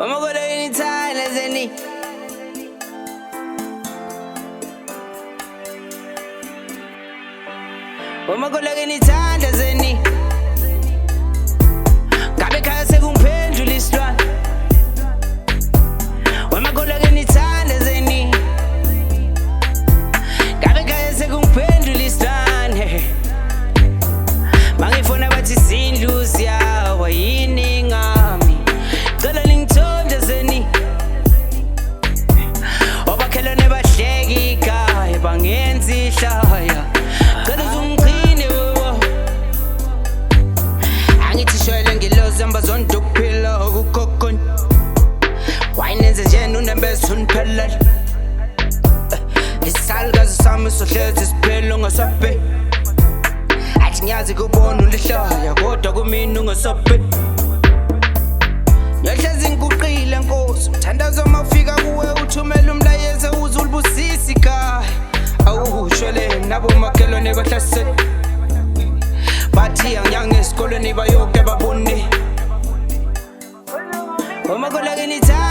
When I go to any time, as any. When I go to any time, as any. Gabe kaya sekungiphendula isitwana. When I go to any time, as any. Gabe kaya sekungiphendula isitwana. Mangifuna bathi sindluzi yawa yini ngami. Cela ningithonde zeni. Obakhelwane bahleka ikhaya bangenza ihlaya. Cela uzungiqine wewo. Angithi shwele ngilozi ambazonda ukuphila okukhokoni. Wayinenze njena unembeza uniphelele. Isalukazi sami sohlezi siphela ungasabhe. Athi ngiyazi kubona ulihlaya kodwa kumina ungasabhe. Ngiyahlezi ngikuqile Nkosi, uthandazo mawufika kuwe uthumela umlayezo uze ulibusise ikhaya. Awushwele nabo makhelwane bahlasele. Bathi angiyange esikolweni bayoke babone. Uma kolake nitha